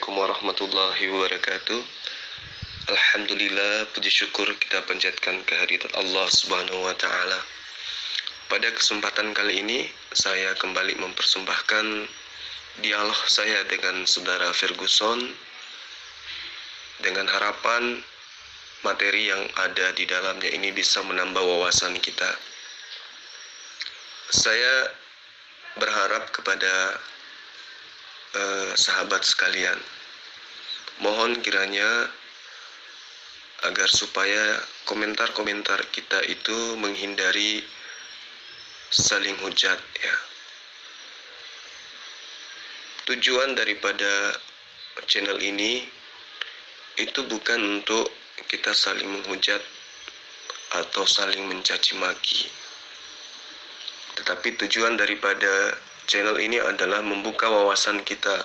Assalamualaikum warahmatullahi wabarakatuh. Alhamdulillah, puji syukur kita panjatkan kehadirat Allah Subhanahu wa taala. Pada kesempatan kali ini saya kembali mempersembahkan dialog saya dengan saudara Ferguson dengan harapan materi yang ada di dalamnya ini bisa menambah wawasan kita. Saya berharap kepada sahabat sekalian, mohon kiranya agar supaya komentar-komentar kita itu menghindari saling hujat, ya. Tujuan daripada channel ini itu bukan untuk kita saling menghujat atau saling mencaci maki, tetapi tujuan daripada channel ini adalah membuka wawasan kita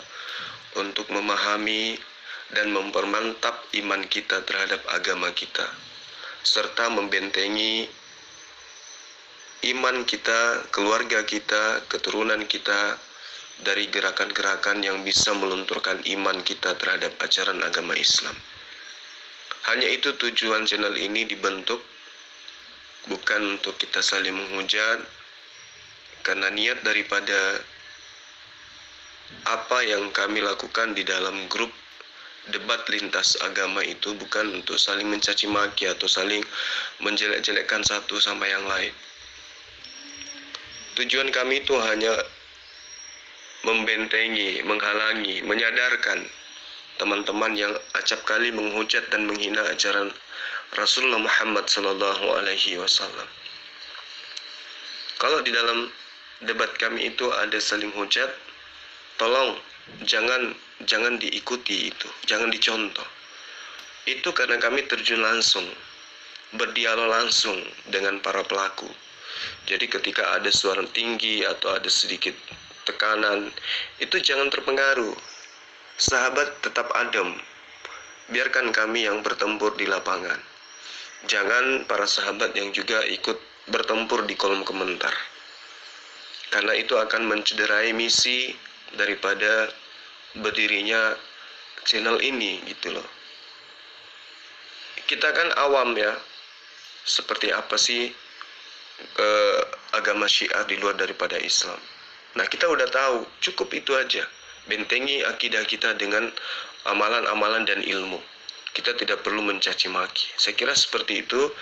untuk memahami dan mempermantap iman kita terhadap agama kita, serta membentengi iman kita, keluarga kita, keturunan kita dari gerakan-gerakan yang bisa melunturkan iman kita terhadap ajaran agama Islam. Hanya itu tujuan channel ini dibentuk, bukan untuk kita saling menghujat, karena niat daripada apa yang kami lakukan di dalam grup debat lintas agama itu bukan untuk saling mencaci maki atau saling menjelek-jelekkan satu sama yang lain. Tujuan kami itu hanya membentengi, menghalangi, menyadarkan teman-teman yang acap kali menghujat dan menghina ajaran Rasulullah Muhammad SAW. Kalau di dalam debat kami itu ada saling hujat, tolong jangan diikuti itu, jangan dicontoh. Itu karena kami terjun langsung, berdialog langsung dengan para pelaku. Jadi ketika ada suara tinggi atau ada sedikit tekanan, itu jangan terpengaruh. Sahabat tetap adem, biarkan kami yang bertempur di lapangan. Jangan para sahabat yang juga ikut bertempur di kolom komentar, karena itu akan mencederai misi daripada berdirinya channel ini, gitu loh. Kita kan awam, ya, seperti apa sih agama Syiah di luar daripada Islam. Nah, kita udah tahu, cukup itu aja. Bentengi akidah kita dengan amalan-amalan dan ilmu. Kita tidak perlu mencaci maki. Saya kira seperti itu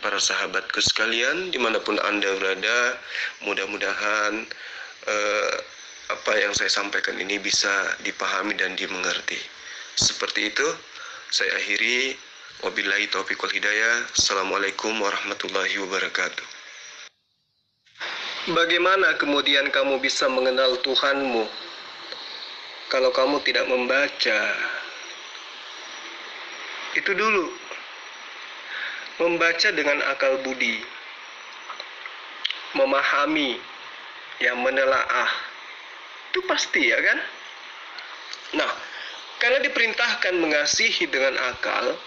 para sahabatku sekalian, dimanapun Anda berada. Mudah-mudahan apa yang saya sampaikan ini bisa dipahami dan dimengerti. Seperti itu saya akhiri. Wabillahi taufiq wal hidayah. Assalamualaikum warahmatullahi wabarakatuh. Bagaimana kemudian kamu bisa mengenal Tuhanmu kalau kamu tidak membaca? Itu dulu. Membaca dengan akal budi, memahami, yang menelaah, itu pasti, ya kan? Nah, karena diperintahkan mengasihi dengan akal,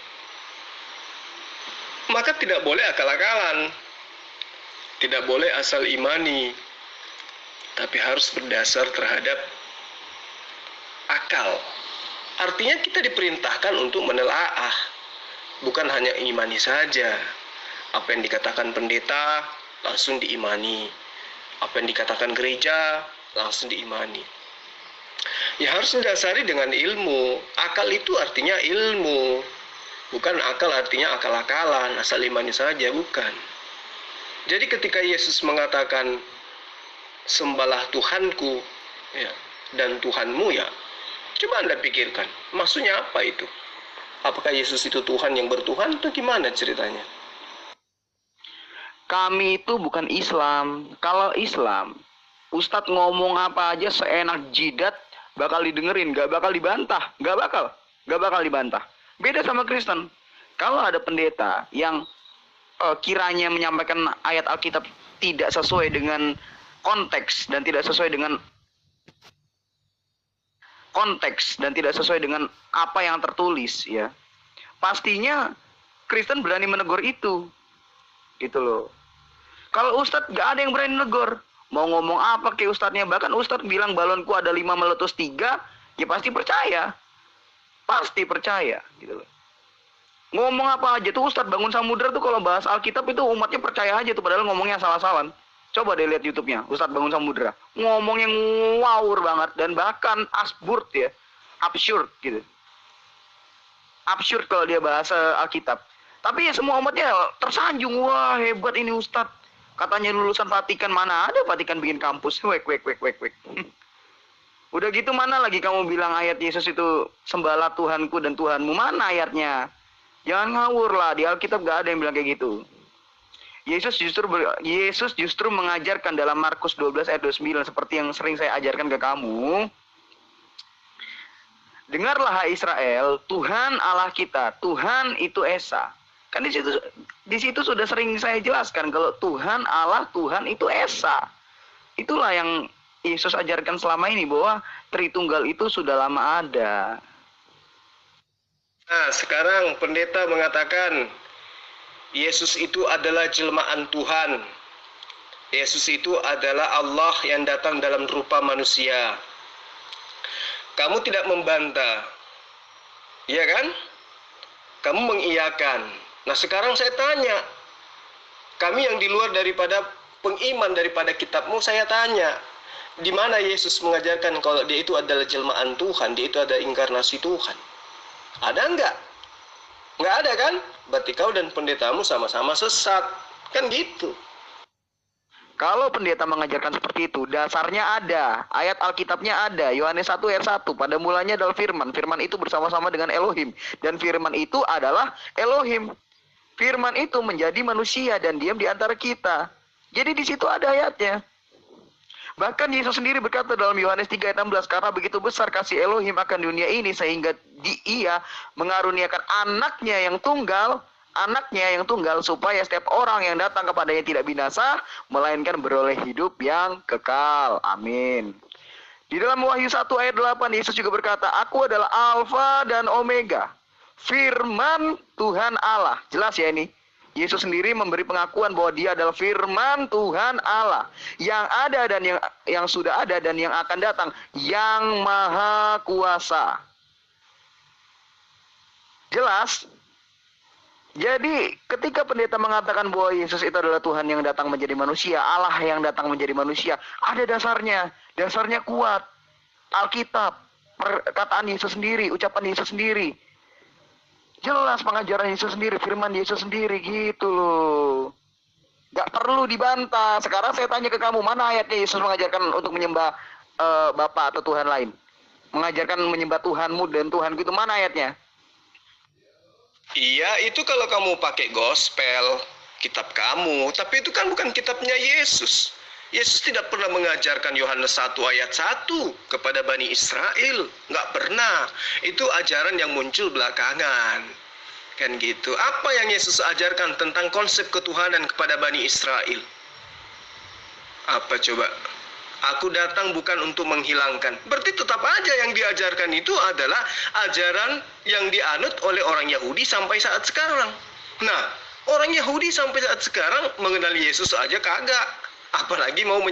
maka tidak boleh akal-akalan, tidak boleh asal imani, tapi harus berdasar terhadap akal. Artinya kita diperintahkan untuk menelaah, bukan hanya imani saja. Apa yang dikatakan pendeta langsung diimani, apa yang dikatakan gereja langsung diimani. Ya harus didasari dengan ilmu. Akal itu artinya ilmu, bukan akal artinya akal-akalan, asal imani saja, bukan. Jadi ketika Yesus mengatakan sembahlah Tuhanku, ya, dan Tuhanmu, ya, coba Anda pikirkan, maksudnya apa itu? Apakah Yesus itu Tuhan yang bertuhan atau gimana ceritanya? Kami itu bukan Islam. Kalau Islam, Ustadz ngomong apa aja seenak jidat bakal didengerin, gak bakal dibantah, gak bakal dibantah. Beda sama Kristen. Kalau ada pendeta yang kiranya menyampaikan ayat Alkitab tidak sesuai dengan konteks dan tidak sesuai dengan apa yang tertulis, ya, pastinya Kristen berani menegur itu, gitu loh. Kalau Ustadz gak ada yang berani menegur, mau ngomong apa ke Ustadznya, bahkan Ustadz bilang balonku ada 5 meletus 3, ya pasti percaya. pasti percaya gitu loh. Ngomong apa aja tuh Ustadz Bangun Samudra tuh kalau bahas Alkitab itu umatnya percaya aja tuh, padahal ngomongnya salah-salah. Coba deh lihat YouTube-nya Ustadz Bangun Samudra. Ngomongnya ngawur banget dan bahkan absurd ya. Absurd gitu. Absurd kalau dia bahas Alkitab. Tapi ya semua umatnya tersanjung, wah hebat ini Ustadz. Katanya lulusan Vatikan, mana ada Vatikan bikin kampus. Wek. Udah gitu mana lagi kamu bilang ayat Yesus itu sembahlah Tuhanku dan Tuhanmu, mana ayatnya? Jangan ngawur lah, di Alkitab gak ada yang bilang kayak gitu. Yesus justru mengajarkan dalam Markus 12 ayat 29 seperti yang sering saya ajarkan ke kamu. Dengarlah hai Israel, Tuhan Allah kita, Tuhan itu Esa. Kan di situ sudah sering saya jelaskan kalau Tuhan Allah, Tuhan itu Esa. Itulah yang Yesus ajarkan selama ini, bahwa Tritunggal itu sudah lama ada. Nah, sekarang pendeta mengatakan Yesus itu adalah jelmaan Tuhan. Yesus itu adalah Allah yang datang dalam rupa manusia. Kamu tidak membantah, iya kan? Kamu mengiyakan. Nah sekarang saya tanya, kami yang di luar daripada pengiman daripada kitabmu, saya tanya, di mana Yesus mengajarkan kalau dia itu adalah jelmaan Tuhan, dia itu adalah inkarnasi Tuhan? Ada enggak? Enggak ada kan? Berarti kau dan pendetamu sama-sama sesat. Kan gitu. Kalau pendeta mengajarkan seperti itu, dasarnya ada. Ayat Alkitabnya ada. Yohanes 1 ayat 1. Pada mulanya adalah firman. Firman itu bersama-sama dengan Elohim. Dan firman itu adalah Elohim. Firman itu menjadi manusia dan diam di antara kita. Jadi di situ ada ayatnya. Bahkan Yesus sendiri berkata dalam Yohanes 3 ayat 16, karena begitu besar kasih Elohim akan dunia ini sehingga Ia mengaruniakan anaknya yang tunggal supaya setiap orang yang datang kepadanya tidak binasa, melainkan beroleh hidup yang kekal. Amin. Di dalam Wahyu 1 ayat 8 Yesus juga berkata, aku adalah Alfa dan Omega, firman Tuhan Allah. Jelas ya ini. Yesus sendiri memberi pengakuan bahwa dia adalah firman Tuhan Allah yang ada dan yang sudah ada dan yang akan datang, yang maha kuasa. Jelas? Jadi ketika pendeta mengatakan bahwa Yesus itu adalah Tuhan yang datang menjadi manusia, Allah yang datang menjadi manusia, ada dasarnya. Dasarnya kuat. Alkitab, perkataan Yesus sendiri, ucapan Yesus sendiri. Jelas pengajaran Yesus sendiri, firman Yesus sendiri gitu loh. Gak perlu dibantah. Sekarang saya tanya ke kamu, mana ayatnya Yesus mengajarkan untuk menyembah Bapa atau Tuhan lain? Mengajarkan menyembah Tuhanmu dan Tuhanku, itu mana ayatnya? Iya, itu kalau kamu pakai gospel, kitab kamu. Tapi itu kan bukan kitabnya Yesus. Yesus tidak pernah mengajarkan Yohanes 1 ayat 1 kepada Bani Israel. Nggak pernah. Itu ajaran yang muncul belakangan. Kan gitu. Apa yang Yesus ajarkan tentang konsep ketuhanan kepada Bani Israel? Apa coba? Aku datang bukan untuk menghilangkan. Berarti tetap aja yang diajarkan itu adalah ajaran yang dianut oleh orang Yahudi sampai saat sekarang. Nah, orang Yahudi sampai saat sekarang mengenal Yesus aja kagak. Apalagi mau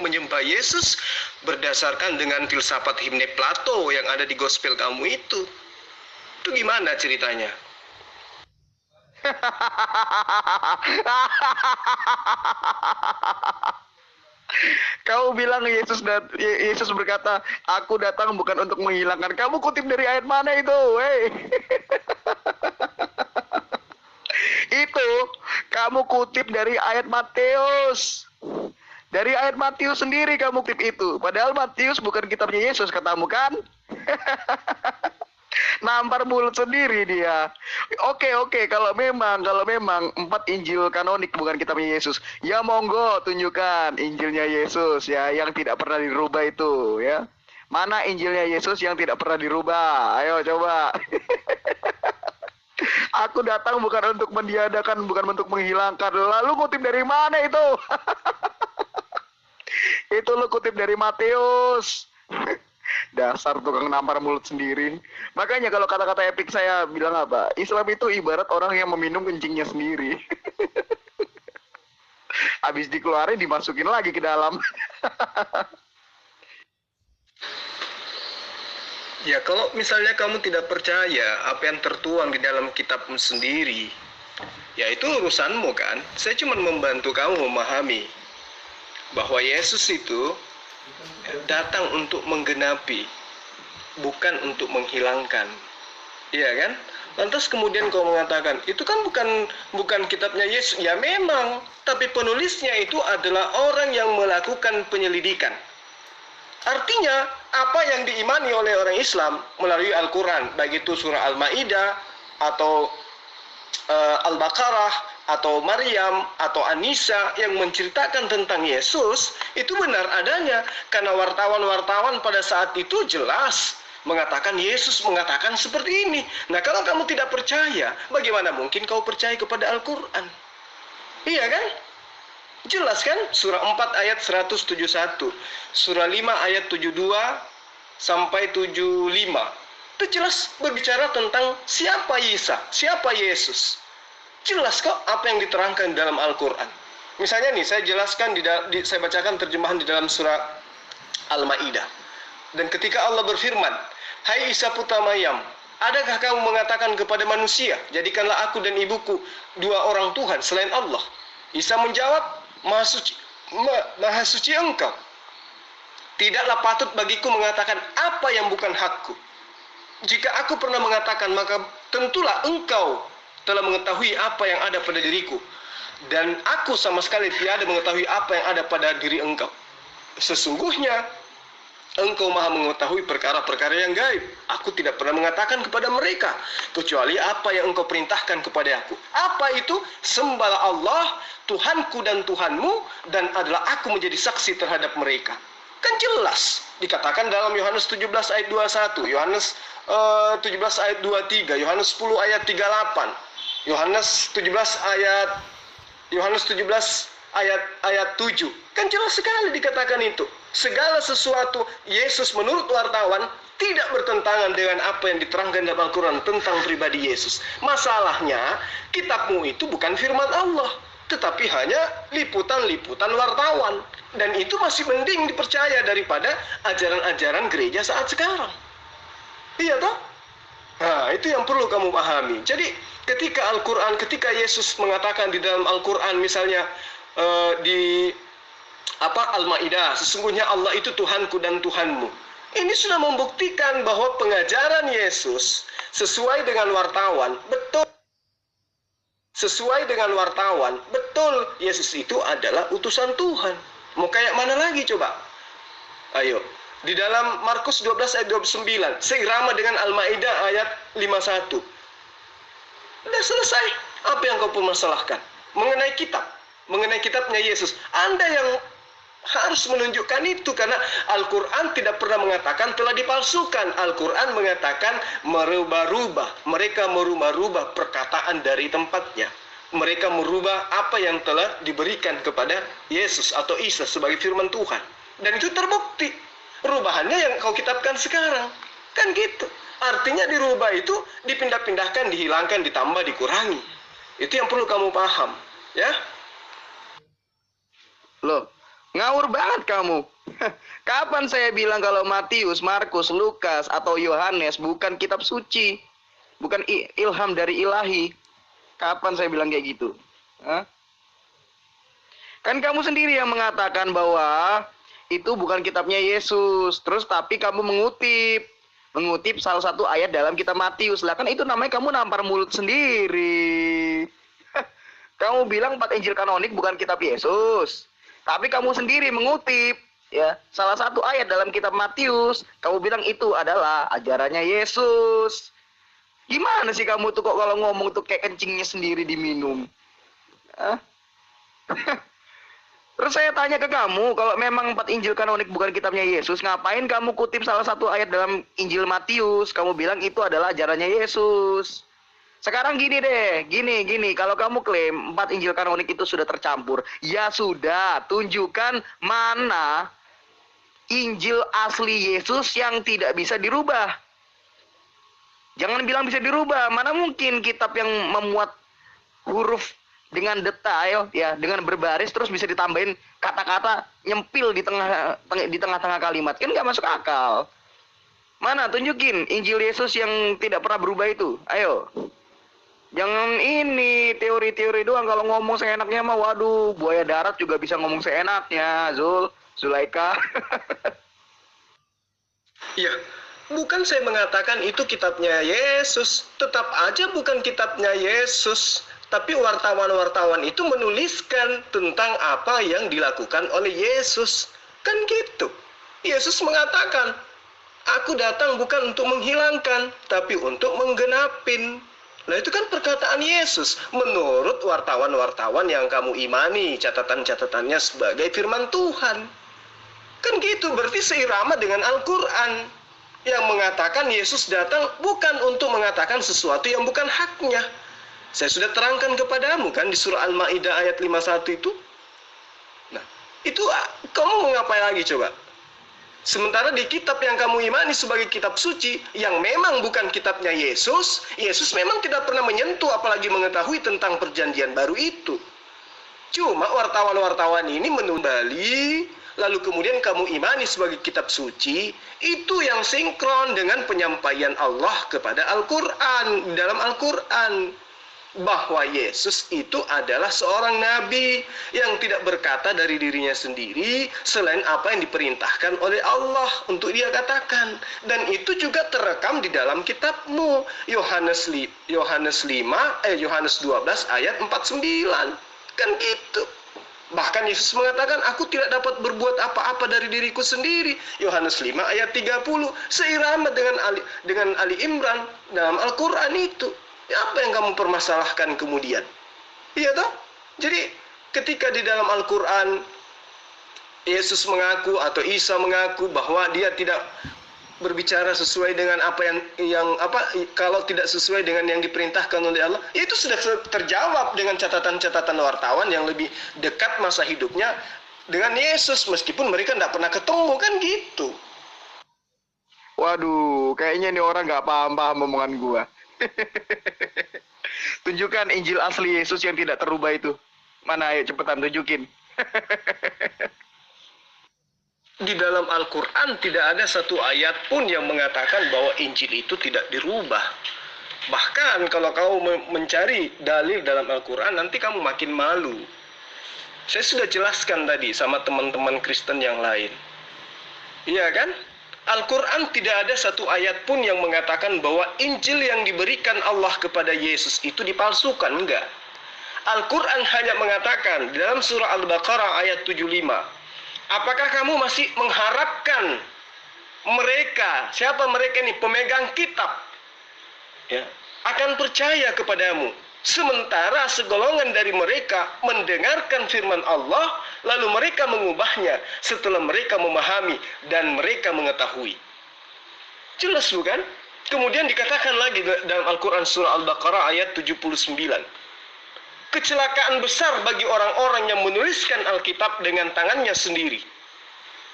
menyembah Yesus berdasarkan dengan filsafat himne Plato yang ada di gospel kamu itu. Itu gimana ceritanya? Kau bilang Yesus berkata, aku datang bukan untuk menghilangkan. Kamu kutip dari ayat mana itu? Hey. Itu kamu kutip dari ayat Matius. Dari ayat Matius sendiri kamu kutip itu. Padahal Matius bukan kitabnya Yesus, katamu kan? Nampar mulut sendiri dia. Oke, kalau memang 4 Injil kanonik bukan kitabnya Yesus, ya monggo tunjukkan Injilnya Yesus ya yang tidak pernah dirubah itu ya. Mana Injilnya Yesus yang tidak pernah dirubah? Ayo coba. Aku datang bukan untuk meniadakan, bukan untuk menghilangkan. Lalu kutip dari mana itu? Itu lu kutip dari Matius. Dasar tukang nampar mulut sendiri. Makanya kalau kata-kata epik saya bilang apa? Islam itu ibarat orang yang meminum kencingnya sendiri. Habis dikeluarin dimasukin lagi ke dalam. Ya, kalau misalnya kamu tidak percaya apa yang tertuang di dalam kitabmu sendiri, ya itu urusanmu kan. Saya cuma membantu kamu memahami bahwa Yesus itu datang untuk menggenapi, bukan untuk menghilangkan. Iya kan? Lantas kemudian kau mengatakan, itu kan bukan kitabnya Yesus. Ya memang, tapi penulisnya itu adalah orang yang melakukan penyelidikan. Artinya, apa yang diimani oleh orang Islam melalui Al-Quran, baik itu surah Al-Ma'idah, atau Al-Baqarah, atau Maryam, atau An-Nisa yang menceritakan tentang Yesus, itu benar adanya. Karena wartawan-wartawan pada saat itu jelas mengatakan Yesus mengatakan seperti ini. Nah, kalau kamu tidak percaya, bagaimana mungkin kau percaya kepada Al-Quran? Iya kan? Jelas kan? Surah 4 ayat 171, surah 5 ayat 72 sampai 75. Itu jelas berbicara tentang siapa Isa, siapa Yesus. Jelas kok apa yang diterangkan dalam Al-Quran. Misalnya nih, saya jelaskan, saya bacakan terjemahan di dalam surah Al-Ma'idah. Dan ketika Allah berfirman, "Hai Isa putra Maryam, adakah kamu mengatakan kepada manusia, jadikanlah aku dan ibuku dua orang Tuhan selain Allah?" Isa menjawab, Maha suci engkau. Tidaklah patut bagiku mengatakan apa yang bukan hakku. Jika aku pernah mengatakan, maka tentulah engkau telah mengetahui apa yang ada pada diriku. Dan aku sama sekali tiada mengetahui apa yang ada pada diri engkau. Sesungguhnya engkau maha mengetahui perkara-perkara yang gaib. Aku tidak pernah mengatakan kepada mereka kecuali apa yang engkau perintahkan kepada aku. Apa itu? Sembahlah Allah, Tuhanku dan Tuhanmu, dan adalah aku menjadi saksi terhadap mereka. Kan jelas dikatakan dalam Yohanes 17 ayat 21, Yohanes 17 ayat 23, Yohanes 10 ayat 38, Yohanes 17 ayat 7. Kan jelas sekali dikatakan itu. Segala sesuatu Yesus menurut wartawan tidak bertentangan dengan apa yang diterangkan dalam Al-Quran tentang pribadi Yesus. Masalahnya, kitabmu itu bukan firman Allah, tetapi hanya liputan-liputan wartawan. Dan itu masih mending dipercaya daripada ajaran-ajaran gereja saat sekarang. Iya toh? Nah, itu yang perlu kamu pahami. Jadi, ketika Al-Quran, ketika Yesus mengatakan di dalam Al-Quran misalnya di Al-Ma'idah, sesungguhnya Allah itu Tuhanku dan Tuhanmu. Ini sudah membuktikan bahwa pengajaran Yesus sesuai dengan wartawan, betul. Sesuai dengan wartawan, betul Yesus itu adalah utusan Tuhan. Mau kayak mana lagi coba? Ayo. Di dalam Markus 12 ayat 29, seirama dengan Al-Ma'idah ayat 51. Sudah selesai. Apa yang kau permasalahkan? Mengenai kitabnya Yesus. Anda yang harus menunjukkan itu, karena Al-Quran tidak pernah mengatakan telah dipalsukan. Al-Quran mengatakan merubah-rubah. Mereka merubah-rubah perkataan dari tempatnya. Mereka merubah apa yang telah diberikan kepada Yesus atau Isa sebagai firman Tuhan. Dan itu terbukti. Rubahannya yang kau kitabkan sekarang. Kan gitu. Artinya dirubah itu dipindah-pindahkan, dihilangkan, ditambah, dikurangi. Itu yang perlu kamu paham. Ya. Loh, ngawur banget kamu. Kapan saya bilang kalau Matius, Markus, Lukas, atau Yohanes bukan kitab suci? Bukan ilham dari ilahi? Kapan saya bilang kayak gitu? Hah? Kan kamu sendiri yang mengatakan bahwa itu bukan kitabnya Yesus. Terus tapi kamu mengutip salah satu ayat dalam kitab Matius. Lah kan itu namanya kamu nampar mulut sendiri. Kamu bilang 4 Injil kanonik bukan kitab Yesus. Tapi kamu sendiri mengutip ya salah satu ayat dalam kitab Matius. Kamu bilang itu adalah ajarannya Yesus. Gimana sih kamu tuh kok kalau ngomong tuh kayak kencingnya sendiri diminum? Hah? Terus saya tanya ke kamu, kalau memang 4 Injil kanonik bukan kitabnya Yesus, ngapain kamu kutip salah satu ayat dalam Injil Matius? Kamu bilang itu adalah ajarannya Yesus. Sekarang gini deh, gini. Kalau kamu klaim 4 Injil kanonik itu sudah tercampur, ya sudah, tunjukkan mana Injil asli Yesus yang tidak bisa dirubah. Jangan bilang bisa dirubah, mana mungkin kitab yang memuat huruf dengan detail ya, dengan berbaris terus bisa ditambahin kata-kata nyempil di tengah-tengah kalimat, kan nggak masuk akal. Mana tunjukin Injil Yesus yang tidak pernah berubah itu. Ayo. Jangan ini teori-teori doang, kalau ngomong seenaknya mah waduh, buaya darat juga bisa ngomong seenaknya, Zulaika. Ya, bukan saya mengatakan itu kitabnya Yesus, tetap aja bukan kitabnya Yesus. Tapi wartawan-wartawan itu menuliskan tentang apa yang dilakukan oleh Yesus. Kan gitu. Yesus mengatakan, aku datang bukan untuk menghilangkan, tapi untuk menggenapin. Nah itu kan perkataan Yesus menurut wartawan-wartawan yang kamu imani catatan-catatannya sebagai firman Tuhan. Kan gitu, berarti seirama dengan Al-Quran yang mengatakan Yesus datang bukan untuk mengatakan sesuatu yang bukan haknya. Saya sudah terangkan kepadamu kan di surah Al-Ma'idah ayat 51 itu. Nah, itu kamu mau ngapain lagi coba? Sementara di kitab yang kamu imani sebagai kitab suci, yang memang bukan kitabnya Yesus, Yesus memang tidak pernah menyentuh apalagi mengetahui tentang perjanjian baru itu. Cuma wartawan-wartawan ini menundali, lalu kemudian kamu imani sebagai kitab suci, itu yang sinkron dengan penyampaian Allah kepada Al-Quran, dalam Al-Quran. Bahwa Yesus itu adalah seorang nabi yang tidak berkata dari dirinya sendiri selain apa yang diperintahkan oleh Allah untuk dia katakan, dan itu juga terekam di dalam kitabmu Yohanes 12 ayat 49 kan gitu. Bahkan Yesus mengatakan, aku tidak dapat berbuat apa-apa dari diriku sendiri. Yohanes 5 ayat 30, seirama dengan Ali Imran dalam Al-Quran itu. Apa yang kamu permasalahkan kemudian? Iya toh? Jadi ketika di dalam Al-Quran Yesus mengaku atau Isa mengaku bahwa dia tidak berbicara sesuai dengan kalau tidak sesuai dengan yang diperintahkan oleh Allah, itu sudah terjawab dengan catatan-catatan wartawan yang lebih dekat masa hidupnya dengan Yesus, meskipun mereka tidak pernah ketemu, kan gitu. Waduh, kayaknya ini orang nggak paham-paham omongan gua. Tunjukkan Injil asli Yesus yang tidak terubah itu. Mana, ayo cepetan tunjukin. Di dalam Al-Quran tidak ada satu ayat pun yang mengatakan bahwa Injil itu tidak dirubah. Bahkan kalau kamu mencari dalil dalam Al-Quran, nanti kamu makin malu. Saya sudah jelaskan tadi sama teman-teman Kristen yang lain. Iya kan? Al-Quran tidak ada satu ayat pun yang mengatakan bahwa Injil yang diberikan Allah kepada Yesus itu dipalsukan, enggak. Al-Quran hanya mengatakan dalam surah Al-Baqarah ayat 75, apakah kamu masih mengharapkan mereka, siapa mereka ini, pemegang kitab, ya, akan percaya kepadamu, sementara segolongan dari mereka mendengarkan firman Allah, lalu mereka mengubahnya setelah mereka memahami dan mereka mengetahui. Jelas bukan? Kemudian dikatakan lagi dalam Al-Quran surah Al-Baqarah ayat 79. Kecelakaan besar bagi orang-orang yang menuliskan Alkitab dengan tangannya sendiri.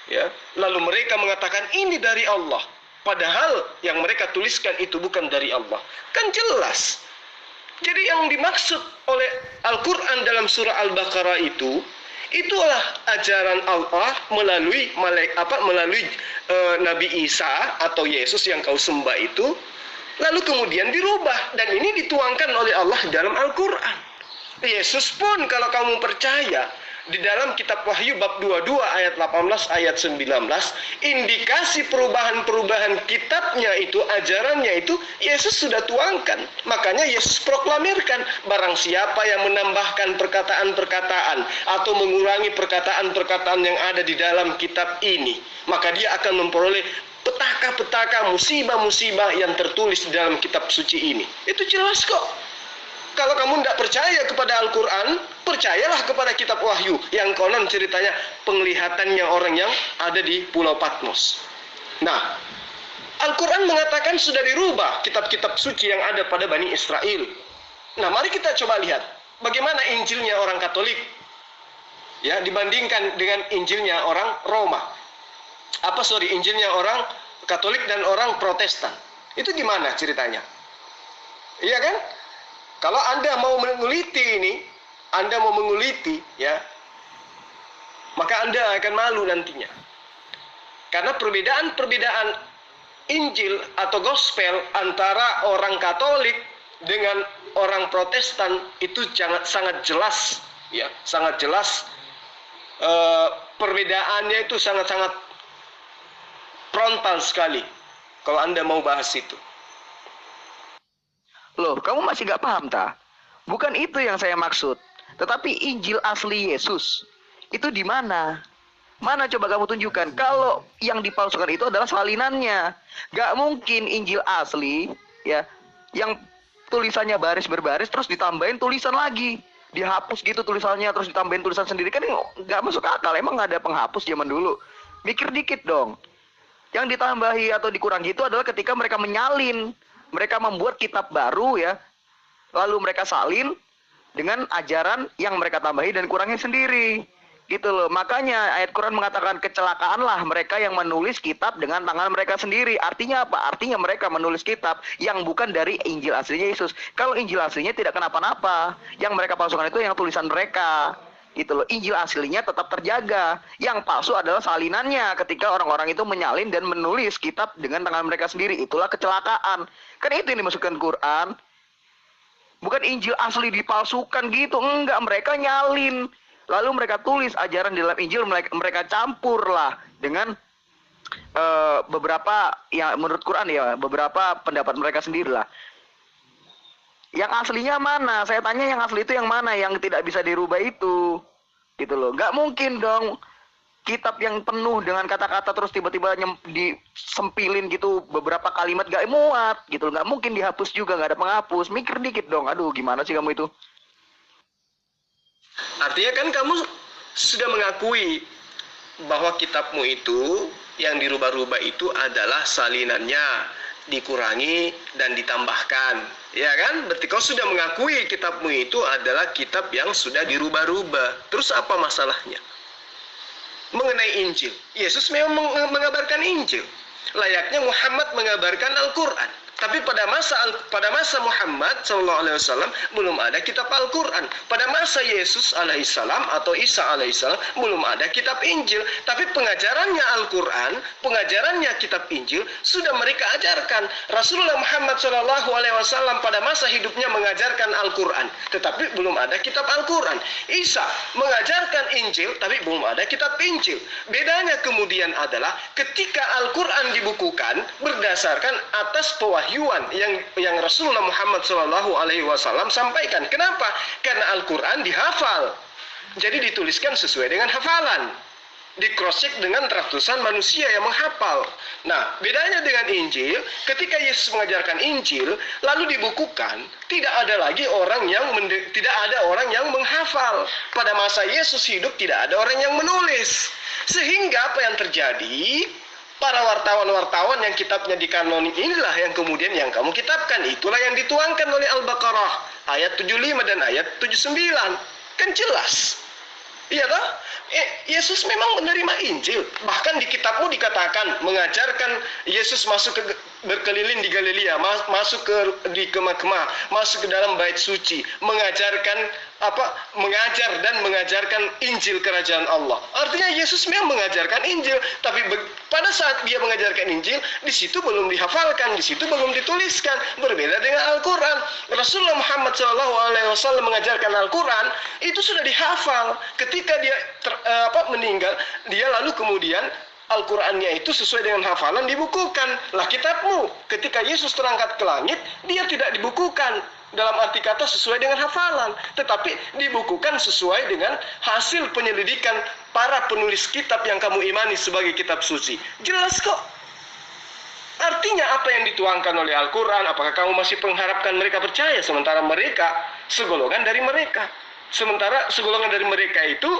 Ya, lalu mereka mengatakan ini dari Allah, padahal yang mereka tuliskan itu bukan dari Allah. Kan jelas. Jadi yang dimaksud oleh Al-Quran dalam surah Al-Baqarah itulah ajaran Allah melalui Nabi Isa atau Yesus yang kau sembah itu, lalu kemudian dirubah, dan ini dituangkan oleh Allah dalam Al-Quran. Yesus pun kalau kamu percaya, di dalam kitab Wahyu bab 22 ayat 18 ayat 19, indikasi perubahan-perubahan kitabnya itu, ajarannya itu Yesus sudah tuangkan. Makanya Yesus proklamirkan, barang siapa yang menambahkan perkataan-perkataan atau mengurangi perkataan-perkataan yang ada di dalam kitab ini, maka dia akan memperoleh petaka-petaka, musibah-musibah yang tertulis di dalam kitab suci ini. Itu jelas kok. Kalau kamu tidak percaya kepada Al-Quran, percayalah kepada kitab Wahyu yang konon ceritanya penglihatannya orang yang ada di Pulau Patmos. Nah, Al-Quran mengatakan sudah dirubah kitab-kitab suci yang ada pada Bani Israel. Nah, mari kita coba lihat bagaimana Injilnya orang Katolik, ya, dibandingkan dengan Injilnya orang Roma. Injilnya orang Katolik dan orang Protestan. Itu gimana ceritanya? Iya kan? Kalau Anda mau menguliti ini, ya, maka Anda akan malu nantinya. Karena perbedaan-perbedaan Injil atau gospel antara orang Katolik dengan orang Protestan itu sangat jelas, ya, sangat jelas. Perbedaannya itu sangat-sangat frontal sekali. Kalau Anda mau bahas itu. Loh, kamu masih gak paham, ta? Bukan itu yang saya maksud. Tetapi Injil asli Yesus itu di mana? Mana coba kamu tunjukkan? Kalau yang dipalsukan itu adalah salinannya. Gak mungkin Injil asli, ya, yang tulisannya baris berbaris terus ditambahin tulisan lagi. Dihapus gitu tulisannya terus ditambahin tulisan sendiri. Kan gak masuk akal. Emang gak ada penghapus zaman dulu? Mikir dikit dong. Yang ditambahi atau dikurangi itu adalah ketika mereka menyalin. Mereka membuat kitab baru, ya. Lalu mereka salin dengan ajaran yang mereka tambahi dan kurangi sendiri. Gitu loh. Makanya ayat Quran mengatakan kecelakaanlah mereka yang menulis kitab dengan tangan mereka sendiri. Artinya apa? Artinya mereka menulis kitab yang bukan dari Injil aslinya Yesus. Kalau Injil aslinya tidak kenapa-napa. Yang mereka palsukan itu yang tulisan mereka. Gitu loh. Injil aslinya tetap terjaga. Yang palsu adalah salinannya ketika orang-orang itu menyalin dan menulis kitab dengan tangan mereka sendiri. Itulah kecelakaan. Kan itu yang dimasukkan Quran. Bukan Injil asli dipalsukan gitu. Enggak, mereka nyalin. Lalu mereka tulis ajaran di dalam Injil, mereka campur lah dengan beberapa, ya menurut Quran ya, beberapa pendapat mereka sendiri lah. Yang aslinya mana? Saya tanya yang asli itu yang mana? Yang tidak bisa dirubah itu. Gitu loh. Gak mungkin dong kitab yang penuh dengan kata-kata terus tiba-tiba disempilin gitu beberapa kalimat gak muat gitu loh. Gak mungkin dihapus juga, gak ada penghapus. Mikir dikit dong. Aduh, gimana sih kamu itu? Artinya kan kamu sudah mengakui bahwa kitabmu itu yang dirubah-rubah itu adalah salinannya dikurangi dan ditambahkan, ya kan? Berarti kau sudah mengakui kitabmu itu adalah kitab yang sudah dirubah-rubah. Terus apa masalahnya? Mengenai Injil, Yesus memang mengabarkan Injil, layaknya Muhammad mengabarkan Al-Quran. Tapi pada masa Muhammad SAW belum ada kitab Al-Quran. Pada masa Yesus alaihissalam atau Isa alaihissalam belum ada kitab Injil. Tapi pengajarannya Al-Quran, pengajarannya kitab Injil sudah mereka ajarkan. Rasulullah Muhammad SAW pada masa hidupnya mengajarkan Al-Quran, tetapi belum ada kitab Al-Quran. Isa mengajarkan Injil, tapi belum ada kitab Injil. Bedanya kemudian adalah ketika Al-Quran dibukukan berdasarkan atas pewahyuan yang Rasulullah Muhammad SAW sampaikan. Kenapa? Karena Al-Quran dihafal. Jadi dituliskan sesuai dengan hafalan. Di-cross-check dengan ratusan manusia yang menghafal. Nah, bedanya dengan Injil, ketika Yesus mengajarkan Injil, lalu dibukukan, tidak ada lagi orang yang menghafal. Pada masa Yesus hidup, tidak ada orang yang menulis. Sehingga apa yang terjadi? Para wartawan-wartawan yang kitabnya dikanonik inilah yang kemudian yang kamu kitabkan. Itulah yang dituangkan oleh Al-Baqarah ayat 75 dan ayat 79. Kan jelas. Iya toh? Yesus memang menerima Injil. Bahkan di kitabmu dikatakan mengajarkan Yesus masuk ke berkeliling di Galilea, masuk di kemah-kemah, masuk ke dalam bait suci, mengajar dan mengajarkan Injil kerajaan Allah. Artinya Yesus memang mengajarkan Injil, tapi pada saat dia mengajarkan Injil, di situ belum dihafalkan, di situ belum dituliskan. Berbeda dengan Al-Quran. Rasulullah Muhammad SAW mengajarkan Al-Quran, itu sudah dihafal. Ketika dia meninggal, dia lalu kemudian Al-Qurannya itu sesuai dengan hafalan dibukukan. Lah kitabmu, ketika Yesus terangkat ke langit, dia tidak dibukukan dalam arti kata sesuai dengan hafalan, tetapi dibukukan sesuai dengan hasil penyelidikan para penulis kitab yang kamu imani sebagai kitab suci. Jelas kok. Artinya apa yang dituangkan oleh Al-Quran, apakah kamu masih mengharapkan mereka percaya, sementara mereka segolongan dari mereka. Sementara segolongan dari mereka itu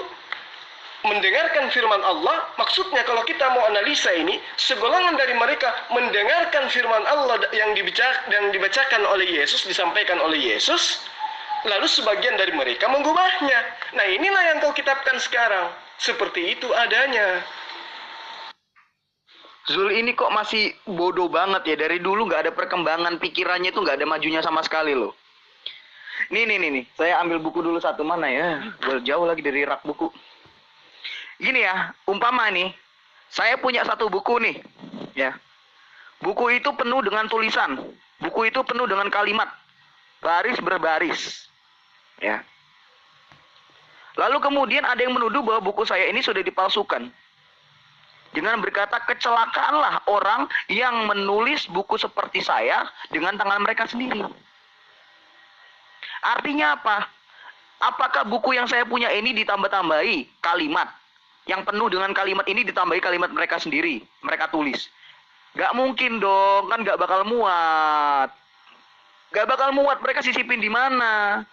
mendengarkan firman Allah. Maksudnya kalau kita mau analisa ini, segolongan dari mereka mendengarkan firman Allah yang dibacakan oleh Yesus, disampaikan oleh Yesus, lalu sebagian dari mereka mengubahnya. Nah, inilah yang kau kitabkan sekarang. Seperti itu adanya. Zul ini kok masih bodoh banget ya. Dari dulu nggak ada perkembangan pikirannya, itu nggak ada majunya sama sekali loh. Nih. Saya ambil buku dulu satu, mana ya? Jauh lagi dari rak buku. Gini ya, umpama nih, saya punya satu buku nih, ya. Buku itu penuh dengan tulisan. Buku itu penuh dengan kalimat. Baris berbaris. Ya. Lalu kemudian ada yang menuduh bahwa buku saya ini sudah dipalsukan. Dengan berkata, kecelakaanlah orang yang menulis buku seperti saya dengan tangan mereka sendiri. Artinya apa? Apakah buku yang saya punya ini ditambah-tambahi kalimat? Yang penuh dengan kalimat ini ditambahi kalimat mereka sendiri. Mereka tulis. Gak mungkin dong, kan gak bakal muat. Gak bakal muat, mereka sisipin di mana?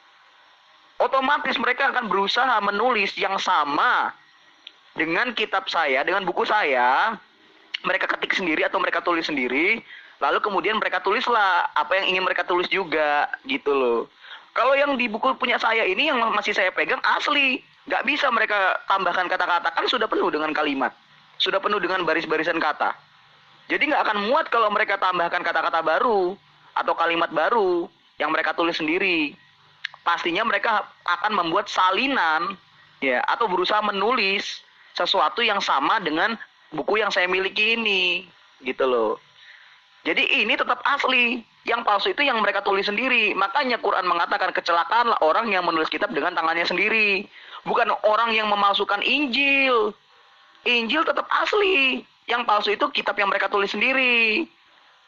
Otomatis mereka akan berusaha menulis yang sama dengan kitab saya, dengan buku saya. Mereka ketik sendiri atau mereka tulis sendiri. Lalu kemudian mereka tulislah apa yang ingin mereka tulis juga, gitu loh. Kalau yang di buku punya saya ini yang masih saya pegang asli. Gak bisa mereka tambahkan kata-kata, kan sudah penuh dengan kalimat. Sudah penuh dengan baris-barisan kata. Jadi nggak akan muat kalau mereka tambahkan kata-kata baru atau kalimat baru yang mereka tulis sendiri. Pastinya mereka akan membuat salinan, ya, atau berusaha menulis sesuatu yang sama dengan buku yang saya miliki ini, gitu loh. Jadi ini tetap asli. Yang palsu itu yang mereka tulis sendiri. Makanya Quran mengatakan kecelakaanlah orang yang menulis kitab dengan tangannya sendiri. Bukan orang yang memalsukan Injil. Injil tetap asli. Yang palsu itu kitab yang mereka tulis sendiri.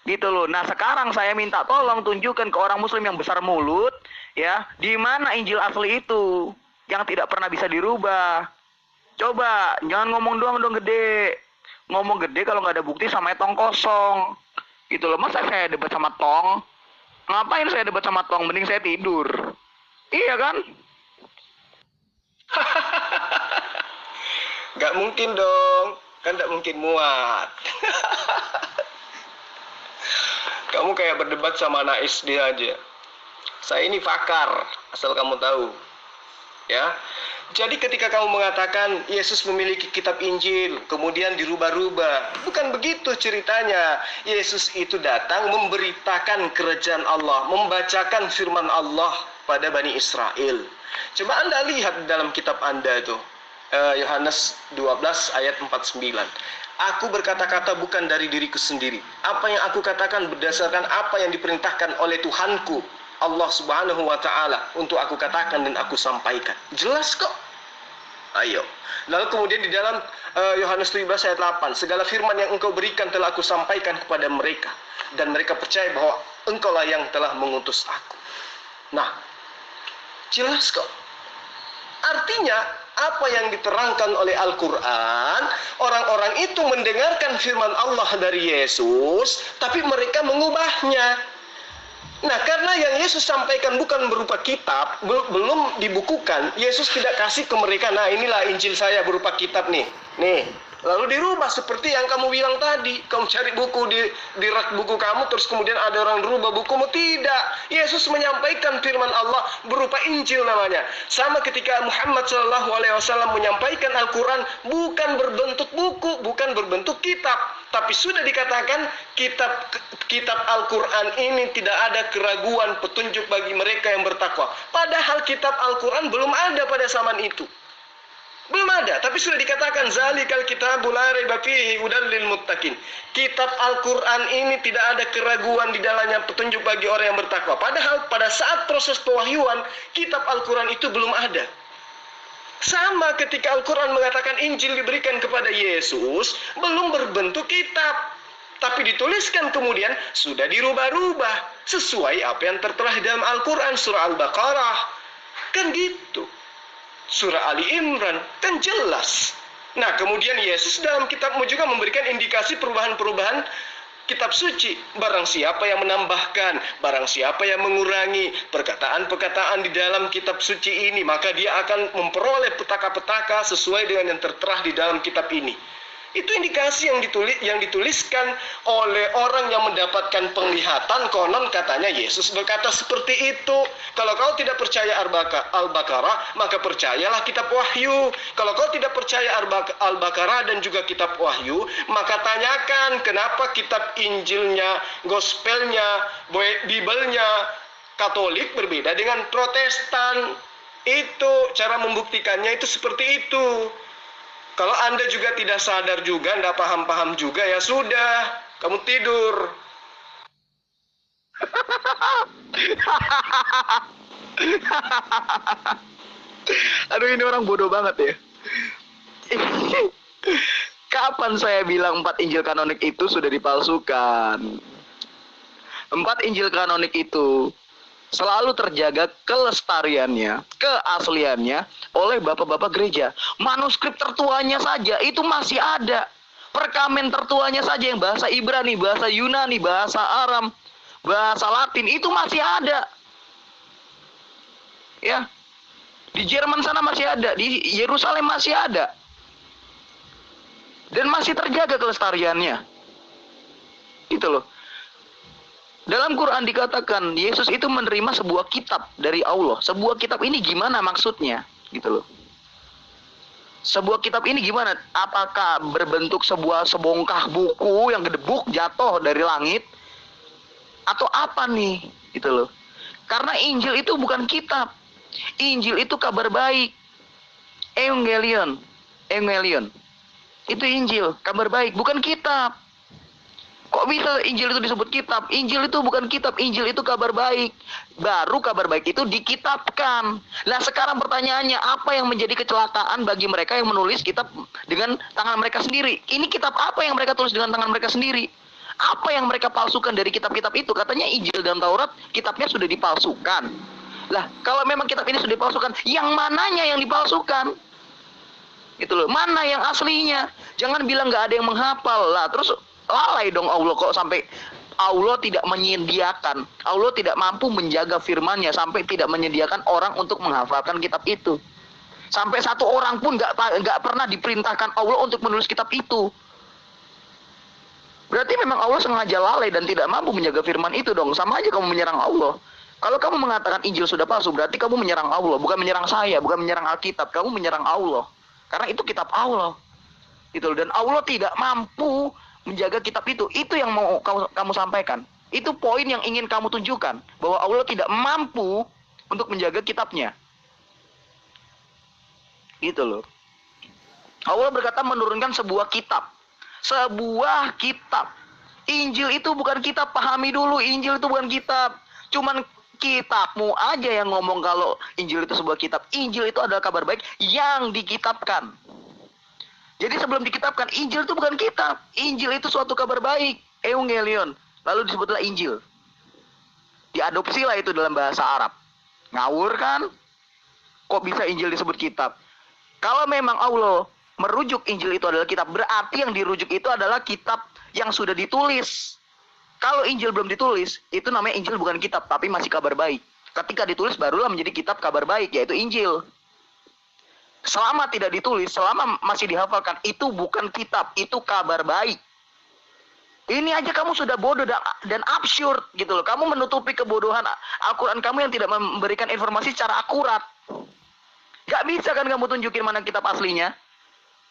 Gitu loh. Nah, sekarang saya minta tolong tunjukkan ke orang muslim yang besar mulut, ya, di mana Injil asli itu yang tidak pernah bisa dirubah. Coba, jangan ngomong doang dong gede. Ngomong gede kalau nggak ada bukti sama tong kosong. Gitu loh. Masa saya debat sama tong? Ngapain saya debat sama tong? Mending saya tidur. Iya kan? Gak mungkin dong, kan gak mungkin muat. Kamu kayak berdebat sama anak SD aja. Saya ini pakar, asal kamu tahu. Ya. Jadi ketika kamu mengatakan Yesus memiliki kitab Injil, kemudian dirubah-rubah, bukan begitu ceritanya. Yesus itu datang memberitakan kerajaan Allah, membacakan firman Allah pada Bani Israel. Coba Anda lihat dalam kitab Anda itu, Yohanes 12 ayat 49. Aku berkata-kata bukan dari diriku sendiri. Apa yang aku katakan berdasarkan apa yang diperintahkan oleh Tuhanku, Allah Subhanahu wa Ta'ala, untuk aku katakan dan aku sampaikan. Jelas kok. Ayo. Lalu kemudian di dalam Yohanes 17 ayat 8, segala firman yang engkau berikan telah aku sampaikan kepada mereka, dan mereka percaya bahwa engkaulah yang telah mengutus aku. Nah, jelas kok. Artinya, apa yang diterangkan oleh Al-Quran, orang-orang itu mendengarkan firman Allah dari Yesus, tapi mereka mengubahnya. Nah, karena yang Yesus sampaikan bukan berupa kitab, belum dibukukan, Yesus tidak kasih ke mereka, nah inilah Injil saya berupa kitab nih. Nih, lalu dirubah seperti yang kamu bilang tadi. Kamu cari buku di rak buku kamu, terus kemudian ada orang rubah bukumu. Tidak. Yesus menyampaikan firman Allah berupa Injil namanya. Sama ketika Muhammad SAW menyampaikan Al-Quran bukan berbentuk buku, bukan berbentuk kitab. Tapi sudah dikatakan kitab Al-Quran ini tidak ada keraguan petunjuk bagi mereka yang bertakwa. Padahal kitab Al-Quran belum ada pada zaman itu. Belum ada, tapi sudah dikatakan zalikal kitabul la raiba fihi hudal lil muttaqin. Kitab Al-Quran ini tidak ada keraguan di dalamnya petunjuk bagi orang yang bertakwa. Padahal pada saat proses pewahyuan, kitab Al-Quran itu belum ada. Sama ketika Al-Quran mengatakan Injil diberikan kepada Yesus, belum berbentuk kitab. Tapi dituliskan kemudian, sudah dirubah-rubah. Sesuai apa yang tertera di dalam Al-Quran, surah Al-Baqarah. Kan gitu. Surah Ali Imran, kan jelas. Nah, kemudian Yesus dalam kitabmu juga memberikan indikasi perubahan-perubahan kitab suci. Barang siapa yang menambahkan, barang siapa yang mengurangi perkataan-perkataan di dalam kitab suci ini, maka dia akan memperoleh petaka-petaka sesuai dengan yang tertera di dalam kitab ini. Itu indikasi yang dituliskan oleh orang yang mendapatkan penglihatan. Konon katanya Yesus berkata seperti itu. Kalau kau tidak percaya Al-Baqarah, maka percayalah kitab Wahyu. Kalau kau tidak percaya Al-Baqarah dan juga kitab Wahyu, maka tanyakan kenapa kitab Injilnya, Gospelnya, Bibelnya Katolik berbeda dengan Protestan. Itu cara membuktikannya itu seperti itu. Kalau Anda juga tidak sadar juga, tidak paham-paham juga, ya sudah, kamu tidur. Aduh, ini orang bodoh banget ya. Kapan saya bilang 4 Injil kanonik itu sudah dipalsukan? 4 Injil kanonik itu selalu terjaga kelestariannya, keasliannya oleh bapak-bapak gereja. Manuskrip tertuanya saja itu masih ada. Perkamen tertuanya saja yang bahasa Ibrani, bahasa Yunani, bahasa Aram, bahasa Latin itu masih ada. Ya. Di Jerman sana masih ada, di Yerusalem masih ada. Dan masih terjaga kelestariannya. Gitu loh. Dalam Quran dikatakan Yesus itu menerima sebuah kitab dari Allah. Sebuah kitab ini gimana maksudnya? Gitu loh. Sebuah kitab ini gimana? Apakah berbentuk sebuah sebongkah buku yang gedebuk jatuh dari langit? Atau apa nih? Gitu loh. Karena Injil itu bukan kitab. Injil itu kabar baik. Evangelion. Itu Injil, kabar baik, bukan kitab. Kok bisa Injil itu disebut kitab? Injil itu bukan kitab, Injil itu kabar baik. Baru kabar baik itu dikitabkan. Nah sekarang pertanyaannya, apa yang menjadi kecelakaan bagi mereka yang menulis kitab dengan tangan mereka sendiri? Ini kitab apa yang mereka tulis dengan tangan mereka sendiri? Apa yang mereka palsukan dari kitab-kitab itu? Katanya Injil dan Taurat, kitabnya sudah dipalsukan. Lah, kalau memang kitab ini sudah dipalsukan, yang mananya yang dipalsukan? Gitu loh, mana yang aslinya? Jangan bilang nggak ada yang menghafal lah. Terus lalai dong Allah kok sampai Allah tidak menyediakan, Allah tidak mampu menjaga firman-Nya sampai tidak menyediakan orang untuk menghafalkan kitab itu. Sampai satu orang pun nggak pernah diperintahkan Allah untuk menulis kitab itu. Berarti memang Allah sengaja lalai dan tidak mampu menjaga firman itu dong. Sama aja kamu menyerang Allah. Kalau kamu mengatakan Injil sudah palsu, berarti kamu menyerang Allah, bukan menyerang saya, bukan menyerang Alkitab. Kamu menyerang Allah. Karena itu kitab Allah. Gitu. Dan Allah tidak mampu menjaga kitab itu. Itu yang mau kamu sampaikan. Itu poin yang ingin kamu tunjukkan. Bahwa Allah tidak mampu untuk menjaga kitabnya. Gitu loh. Allah berkata menurunkan sebuah kitab. Sebuah kitab. Injil itu bukan kitab. Pahami dulu, Injil itu bukan kitab. Cuman kitabmu aja yang ngomong kalau Injil itu sebuah kitab. Injil itu adalah kabar baik yang dikitabkan. Jadi sebelum dikitabkan, Injil itu bukan kitab. Injil itu suatu kabar baik. Evangelion. Lalu disebutlah Injil. Diadopsilah itu dalam bahasa Arab. Ngawur kan? Kok bisa Injil disebut kitab? Kalau memang Allah merujuk Injil itu adalah kitab, berarti yang dirujuk itu adalah kitab yang sudah ditulis. Kalau Injil belum ditulis, itu namanya Injil bukan kitab, tapi masih kabar baik. Ketika ditulis, barulah menjadi kitab kabar baik, yaitu Injil. Selama tidak ditulis, selama masih dihafalkan, itu bukan kitab, itu kabar baik. Ini aja kamu sudah bodoh dan absurd gitu loh. Kamu menutupi kebodohan Al-Quran kamu yang tidak memberikan informasi secara akurat. Gak bisa kan kamu tunjukin mana kitab aslinya?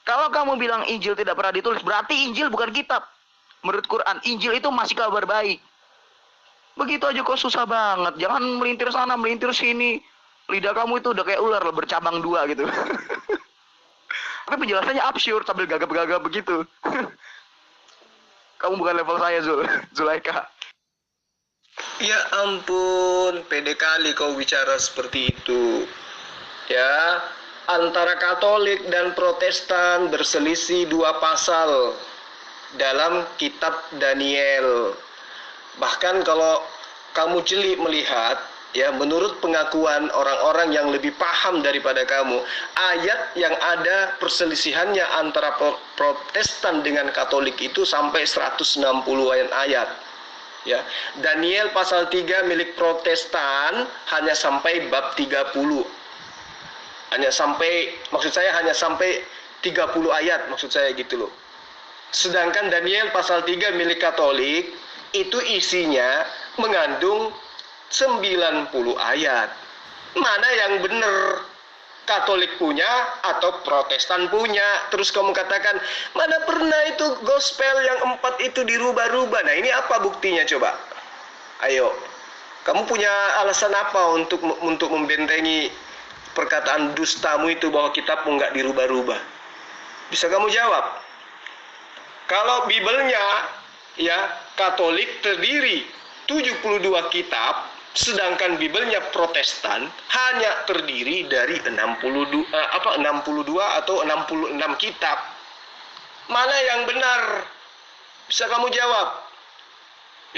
Kalau kamu bilang Injil tidak pernah ditulis, berarti Injil bukan kitab. Menurut Quran, Injil itu masih kabar baik. Begitu aja kok susah banget. Jangan melintir sana, melintir sini. Lidah kamu itu udah kayak ular bercabang 2 gitu. Tapi penjelasannya absurd sambil gagap-gagap begitu. Kamu bukan level saya, Zulaika. Ya ampun, pede kali kau bicara seperti itu. Ya, antara Katolik dan Protestan berselisih 2 pasal dalam kitab Daniel. Bahkan kalau kamu jeli melihat, ya, menurut pengakuan orang-orang yang lebih paham daripada kamu, ayat yang ada perselisihannya antara Protestan dengan Katolik itu sampai 160 ayat. Ya, Daniel pasal 3 milik Protestan hanya sampai bab 30. Hanya sampai 30 ayat maksud saya gitu loh. Sedangkan Daniel pasal 3 milik Katolik itu isinya mengandung 90 ayat. Mana yang benar? Katolik punya atau Protestan punya? Terus kamu katakan, mana pernah itu gospel yang 4 itu dirubah-rubah? Nah, ini apa buktinya coba? Ayo. Kamu punya alasan apa untuk membentengi perkataan dustamu itu bahwa kitabmu nggak dirubah-rubah? Bisa kamu jawab? Kalau Bibelnya ya Katolik terdiri 72 kitab, sedangkan Bibelnya Protestan hanya terdiri dari 62 atau 66 kitab. Mana yang benar? Bisa kamu jawab?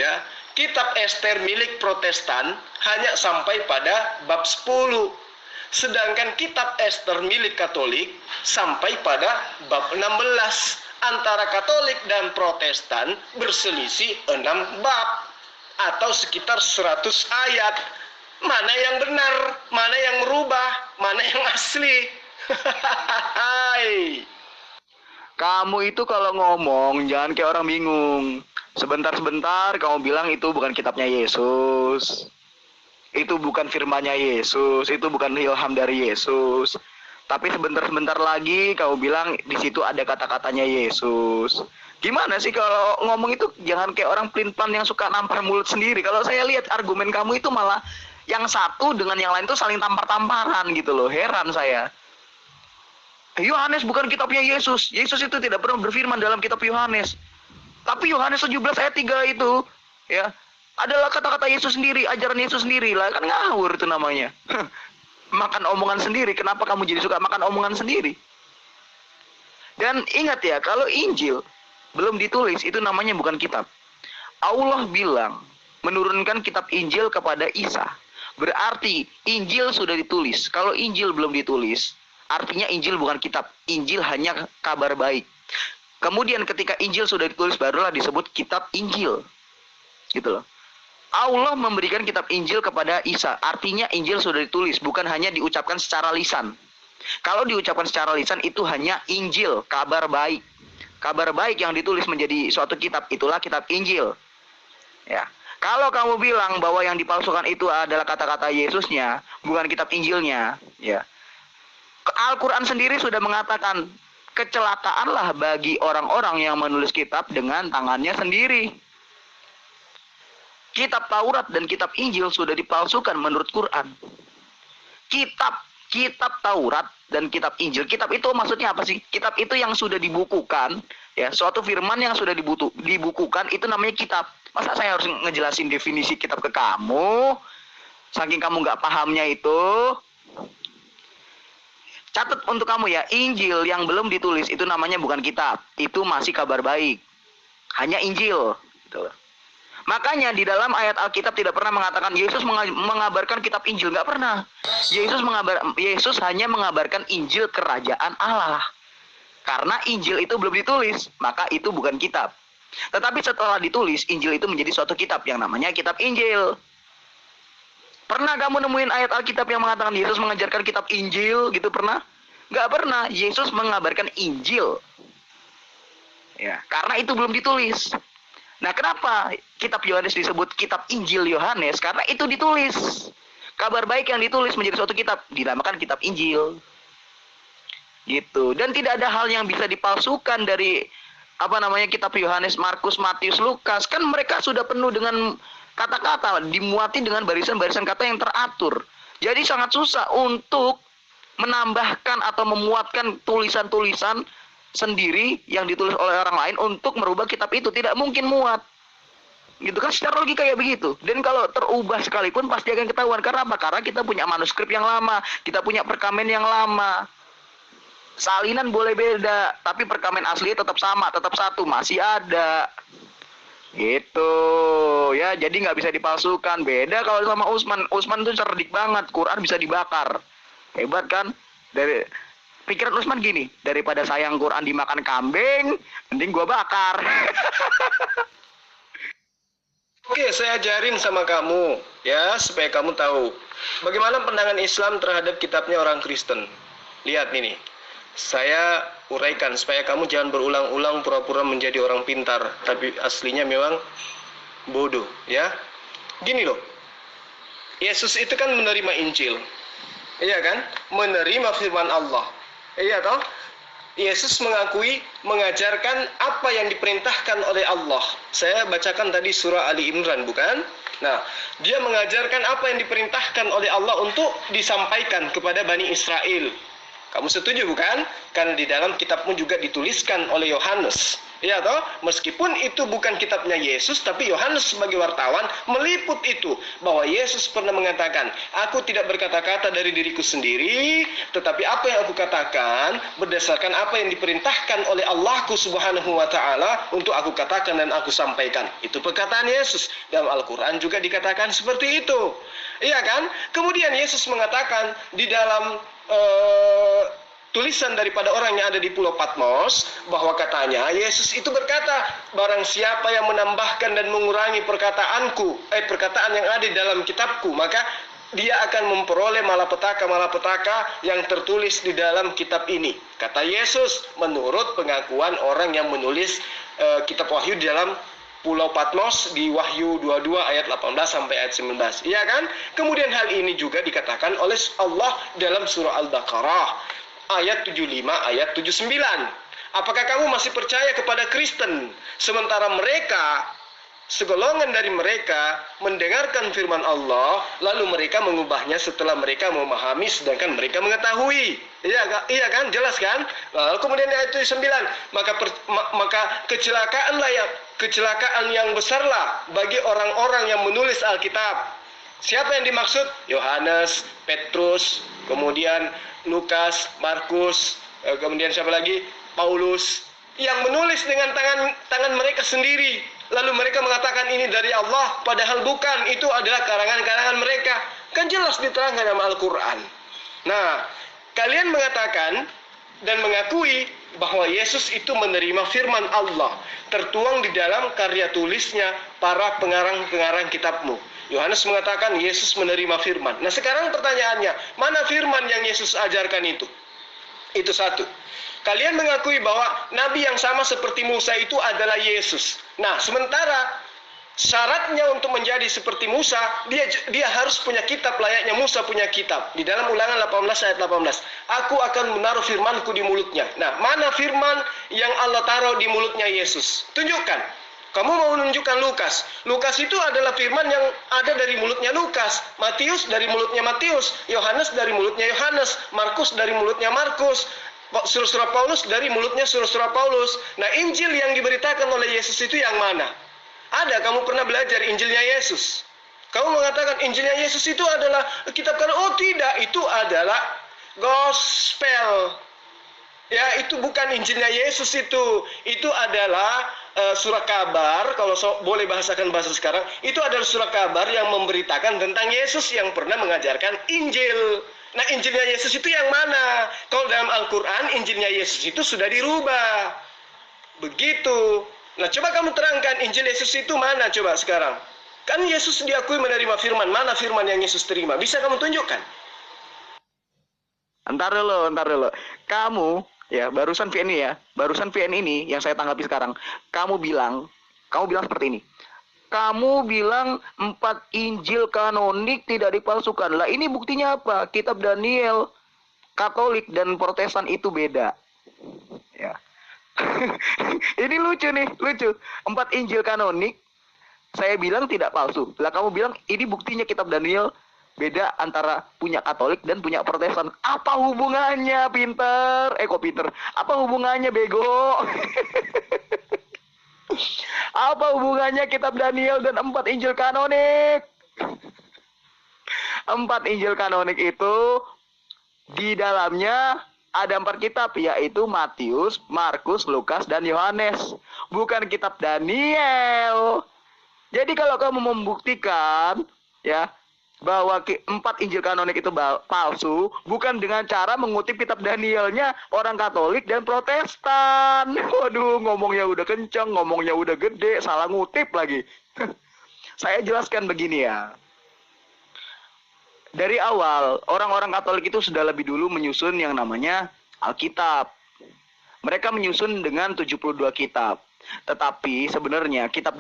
Ya, kitab Ester milik Protestan hanya sampai pada bab 10. Sedangkan kitab Ester milik Katolik sampai pada bab 16. Antara Katolik dan Protestan berselisih 6 bab atau sekitar 100 ayat. Mana yang benar? Mana yang merubah? Mana yang asli? Kamu itu kalau ngomong jangan kayak orang bingung. Sebentar-sebentar kamu bilang itu bukan kitabnya Yesus. Itu bukan firman-Nya Yesus, itu bukan ilham dari Yesus. Tapi sebentar-sebentar lagi kamu bilang di situ ada kata-katanya Yesus. Gimana sih kalau ngomong itu jangan kayak orang pelin-pelan yang suka nampar mulut sendiri. Kalau saya lihat argumen kamu itu malah yang satu dengan yang lain tuh saling tampar-tamparan gitu loh. Heran saya. Yohanes bukan kitabnya Yesus. Yesus itu tidak pernah berfirman dalam kitab Yohanes. Tapi Yohanes 17 ayat 3 itu ya adalah kata-kata Yesus sendiri, ajaran Yesus sendiri. Lah kan ngawur itu namanya. Makan omongan sendiri. Kenapa kamu jadi suka makan omongan sendiri? Dan ingat ya, kalau Injil belum ditulis itu namanya bukan kitab. Allah bilang menurunkan kitab Injil kepada Isa. Berarti Injil sudah ditulis. Kalau Injil belum ditulis, artinya Injil bukan kitab. Injil hanya kabar baik. Kemudian ketika Injil sudah ditulis barulah disebut kitab Injil. Gitu loh. Allah memberikan kitab Injil kepada Isa. Artinya Injil sudah ditulis, bukan hanya diucapkan secara lisan. Kalau diucapkan secara lisan itu hanya Injil, kabar baik. Kabar baik yang ditulis menjadi suatu kitab, itulah kitab Injil. Ya. Kalau kamu bilang bahwa yang dipalsukan itu adalah kata-kata Yesusnya, bukan kitab Injilnya, ya. Al-Quran sendiri sudah mengatakan, kecelakaanlah bagi orang-orang yang menulis kitab dengan tangannya sendiri. Kitab Taurat dan kitab Injil sudah dipalsukan menurut Quran. Kitab Taurat dan kitab Injil. Kitab itu maksudnya apa sih? Kitab itu yang sudah dibukukan, ya, suatu firman yang sudah dibukukan itu namanya kitab. Masa saya harus ngejelasin definisi kitab ke kamu? Saking kamu nggak pahamnya itu. Catat untuk kamu ya, Injil yang belum ditulis itu namanya bukan kitab. Itu masih kabar baik. Hanya Injil. Gitu. Makanya di dalam ayat Alkitab tidak pernah mengatakan Yesus mengabarkan kitab Injil. Nggak pernah. Yesus hanya mengabarkan Injil kerajaan Allah. Karena Injil itu belum ditulis, maka itu bukan kitab. Tetapi setelah ditulis, Injil itu menjadi suatu kitab yang namanya kitab Injil. Pernah kamu nemuin ayat Alkitab yang mengatakan Yesus mengajarkan kitab Injil gitu pernah? Nggak pernah. Yesus mengabarkan Injil. Ya, karena itu belum ditulis. Nah, kenapa kitab Yohanes disebut kitab Injil Yohanes? Karena itu ditulis. Kabar baik yang ditulis menjadi suatu kitab dinamakan kitab Injil. Gitu. Dan tidak ada hal yang bisa dipalsukan dari kitab Yohanes, Markus, Matius, Lukas. Kan mereka sudah penuh dengan kata-kata, dimuati dengan barisan-barisan kata yang teratur. Jadi sangat susah untuk menambahkan atau memuatkan tulisan-tulisan sendiri yang ditulis oleh orang lain untuk merubah kitab itu. Tidak mungkin muat. Gitu kan, secara logika kayak begitu. Dan kalau terubah sekalipun pasti akan ketahuan. Karena apa? Karena kita punya manuskrip yang lama, kita punya perkamen yang lama. Salinan boleh beda, tapi perkamen asli tetap sama, tetap satu, masih ada. Gitu ya, jadi nggak bisa dipalsukan. Beda kalau sama Usman tuh cerdik banget, Quran bisa dibakar. Hebat kan? Dari pikiran Usman gini, daripada sayang Quran dimakan kambing, mending gua bakar. Oke, saya ajarin sama kamu ya, supaya kamu tahu bagaimana pandangan Islam terhadap kitabnya orang Kristen. Lihat ini, saya uraikan supaya kamu jangan berulang-ulang pura-pura menjadi orang pintar, tapi aslinya memang bodoh ya. Gini loh, Yesus itu kan menerima Injil, iya kan? Menerima firman Allah, iya toh? Yesus mengajarkan apa yang diperintahkan oleh Allah. Saya bacakan tadi surah Ali Imran, bukan? Nah, dia mengajarkan apa yang diperintahkan oleh Allah untuk disampaikan kepada Bani Israel. Kamu setuju bukan? Karena di dalam kitabmu juga dituliskan oleh Yohanes. Ya toh, meskipun itu bukan kitabnya Yesus, tapi Yohanes sebagai wartawan meliput itu bahwa Yesus pernah mengatakan, aku tidak berkata-kata dari diriku sendiri, tetapi apa yang aku katakan berdasarkan apa yang diperintahkan oleh Allahku Subhanahu wa taala untuk aku katakan dan aku sampaikan. Itu perkataan Yesus. Dalam Al-Qur'an juga dikatakan seperti itu. Iya kan? Kemudian Yesus mengatakan di dalam tulisan daripada orang yang ada di Pulau Patmos, bahwa katanya Yesus itu berkata, barang siapa yang menambahkan dan mengurangi perkataan yang ada di dalam kitabku, maka dia akan memperoleh malapetaka yang tertulis di dalam kitab ini. Kata Yesus menurut pengakuan orang yang menulis kitab Wahyu di dalam Pulau Patmos di Wahyu 22 ayat 18 sampai ayat 19. Iya kan? Kemudian hal ini juga dikatakan oleh Allah dalam surah Al-Baqarah ayat 75 ayat 79. Apakah kamu masih percaya kepada Kristen sementara mereka, segolongan dari mereka mendengarkan firman Allah lalu mereka mengubahnya setelah mereka memahami sedangkan mereka mengetahui? Iya kan? Jelas kan? Lalu kemudian ayat 9, maka kecelakaan yang besarlah bagi orang-orang yang menulis Alkitab. Siapa yang dimaksud? Yohanes, Petrus, kemudian Lukas, Markus, kemudian siapa lagi? Paulus, yang menulis dengan tangan mereka sendiri. Lalu mereka mengatakan ini dari Allah, padahal bukan, itu adalah karangan-karangan mereka. Kan jelas diterangkan dalam Al-Quran. Nah, kalian mengatakan dan mengakui bahwa Yesus itu menerima firman Allah, tertuang di dalam karya tulisnya para pengarang-pengarang kitabmu. Yohanes mengatakan Yesus menerima firman. Nah sekarang pertanyaannya, mana firman yang Yesus ajarkan itu? Itu satu. Kalian mengakui bahwa Nabi yang sama seperti Musa itu adalah Yesus. Nah sementara syaratnya untuk menjadi seperti Musa, dia harus punya kitab layaknya Musa punya kitab. Di dalam Ulangan 18 ayat 18, aku akan menaruh firmanku di mulutnya. Nah mana firman yang Allah taruh di mulutnya Yesus? Tunjukkan. Kamu mau menunjukkan Lukas. Lukas itu adalah firman yang ada dari mulutnya Lukas. Matius dari mulutnya Matius. Yohanes dari mulutnya Yohanes. Markus dari mulutnya Markus. Surah-surah Paulus dari mulutnya surah-surah Paulus. Nah, Injil yang diberitakan oleh Yesus itu yang mana? Ada, kamu pernah belajar Injilnya Yesus? Kamu mengatakan Injilnya Yesus itu adalah kitab kanon. Oh tidak, itu adalah gospel. Ya, itu bukan Injilnya Yesus itu. Itu adalah surat kabar, kalau boleh bahasakan bahasa sekarang, itu adalah surat kabar yang memberitakan tentang Yesus yang pernah mengajarkan Injil. Nah, Injilnya Yesus itu yang mana? Kalau dalam Al-Quran, Injilnya Yesus itu sudah dirubah. Begitu. Nah, coba kamu terangkan Injil Yesus itu mana coba sekarang? Kan Yesus diakui menerima firman. Mana firman yang Yesus terima? Bisa kamu tunjukkan? Entar dulu. Kamu barusan VN ini yang saya tanggapi sekarang. Kamu bilang seperti ini. Kamu bilang 4 Injil kanonik tidak dipalsukan. Lah ini buktinya apa? Kitab Daniel, Katolik dan Protestan itu beda. Ya. Ini lucu. 4 Injil kanonik saya bilang tidak palsu. Lah kamu bilang ini buktinya kitab Daniel beda antara punya Katolik dan punya Protestan. Apa hubungannya, pinter? Kok pinter? Apa hubungannya, bego? Apa hubungannya kitab Daniel dan 4 Injil kanonik? 4 Injil kanonik itu di dalamnya ada 4 kitab, yaitu Matius, Markus, Lukas, dan Yohanes. Bukan kitab Daniel. Jadi kalau kamu membuktikan bahwa 4 Injil kanonik itu palsu, bukan dengan cara mengutip kitab Danielnya orang Katolik dan Protestan. Waduh, ngomongnya udah kencang, ngomongnya udah gede, salah ngutip lagi. Saya jelaskan begini ya. Dari awal, orang-orang Katolik itu sudah lebih dulu menyusun yang namanya Alkitab. Mereka menyusun dengan 72 kitab. Tetapi sebenarnya kitab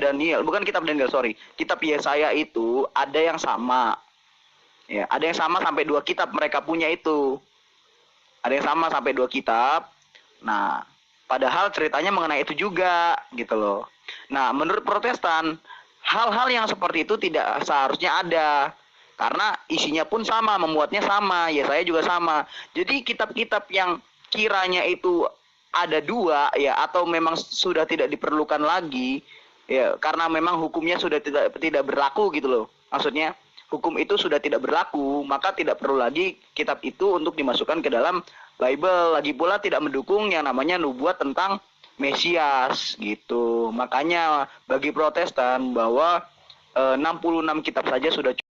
Yesaya itu ada yang sama. Ya, ada yang sama sampai 2 kitab mereka punya itu. Ada yang sama sampai 2 kitab. Nah, padahal ceritanya mengenai itu juga gitu loh. Nah, menurut Protestan, hal-hal yang seperti itu tidak seharusnya ada. Karena isinya pun sama, memuatnya sama, ya saya juga sama. Jadi kitab-kitab yang kiranya itu ada dua ya, atau memang sudah tidak diperlukan lagi ya, karena memang hukumnya sudah tidak berlaku gitu loh. Maksudnya hukum itu sudah tidak berlaku, maka tidak perlu lagi kitab itu untuk dimasukkan ke dalam Bible. Lagi pula tidak mendukung yang namanya nubuat tentang Mesias gitu. Makanya bagi Protestan bahwa 66 kitab saja sudah cukup.